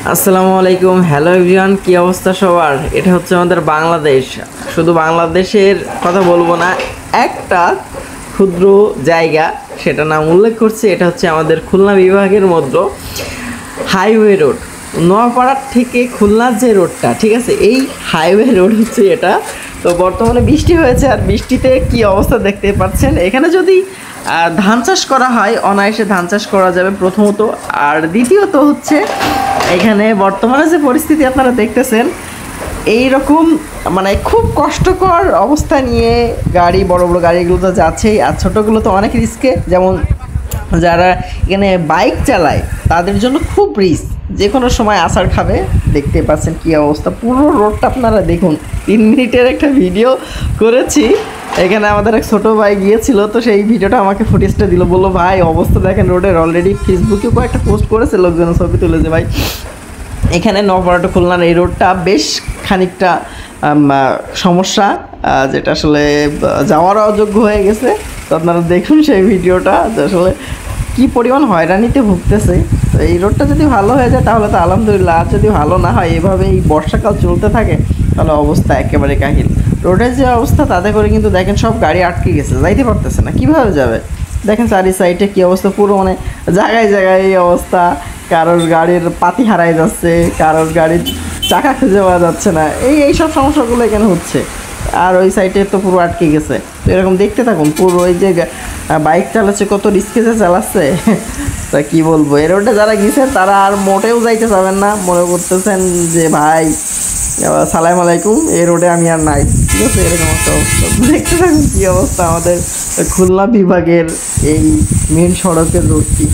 আসসালামু আলাইকুম, hello everyone, কি অবস্থা সবার? এটা হচ্ছে আমাদের বাংলাদেশ। শুধু বাংলাদেশের কথা বলবো না, একটা ক্ষুদ্র জায়গা, সেটা নাম উল্লেখ করছি। এটা হচ্ছে আমাদের খুলনা বিভাগের মধ্যে হাইওয়ে রোড, নোয়াপাড়ার থেকে খুলনার যে রোডটা, ঠিক আছে, এই হাইওয়ে রোড হচ্ছে এটা। তো বর্তমানে বৃষ্টি হয়েছে, আর বৃষ্টিতে কি অবস্থা দেখতে পাচ্ছেন। এখানে যদি ধান চাষ করা হয়, অনায়াসে ধান চাষ করা যাবে প্রথমত। আর দ্বিতীয়ত হচ্ছে এখানে বর্তমানে যে পরিস্থিতি আপনারা দেখতেছেন, এই রকম মানে খুব কষ্টকর অবস্থা নিয়ে গাড়ি, বড় বড় গাড়িগুলো তো যাচ্ছেই, আর ছোটোগুলো তো অনেক রিস্কে। যেমন যারা এখানে বাইক চালায় তাদের জন্য খুব রিস্ক, যে কোনো সময় আছাড় খাবে। দেখতে পাচ্ছেন কী অবস্থা, পুরো রোডটা আপনারা দেখুন। 3 মিনিটের একটা ভিডিও করেছি, এখানে আমাদের এক ছোটো ভাই গিয়েছিল, তো সেই ভিডিওটা আমাকে ফুটেজটা দিল, বললো ভাই অবস্থা দেখেন রোডের। অলরেডি ফেসবুকেও কয়েকটা পোস্ট করেছে লোকজন, ছবি তুলেছে। ভাই এখানে নপাড়া টু খুলনার এই রোডটা বেশ খানিকটা সমস্যা, যেটা আসলে যাওয়ার অযোগ্য হয়ে গেছে। তো আপনারা দেখুন সেই ভিডিওটা, যে আসলে কী পরিমাণ হয়রানিতে ভুগতেছে। তো এই রোডটা যদি ভালো হয়ে যায় তাহলে তো আলহামদুলিল্লাহ, আর যদি ভালো না হয়, এভাবে এই বর্ষাকাল চলতে থাকে, তাহলে অবস্থা একেবারে কাহিল। রোডের যে অবস্থা, তাতে করে কিন্তু দেখেন সব গাড়ি আটকে গেছে, যাইতে পারতেছে না, কীভাবে যাবে? দেখেন চারি সাইডে কী অবস্থা, পুরো মানে জায়গায় জায়গায় এই অবস্থা। কারোর গাড়ির পাতি হারাই যাচ্ছে, কারোর গাড়ির চাকা খুঁজে পাওয়া যাচ্ছে না, এই সব সমস্যাগুলো এখানে হচ্ছে। আর ওই সাইডে তো পুরো আটকে গেছে। তো এরকম দেখতে থাকুন, পুরো ওই যে বাইক চালাচ্ছে, কত রিস্কে যে চালাচ্ছে। তা কী বলবো, এই রোডে যারা গিয়েছেন তারা আর মোটেও যাইতে চাবেন না, মনে করতেছেন যে ভাই সালাম আলাইকুম, এই রোডে আমি আর নাই, ঠিক আছে। এরকম একটা অবস্থা দেখতে থাকুন কী অবস্থা আমাদের খুলনা বিভাগের এই মেন সড়কের রোডটি।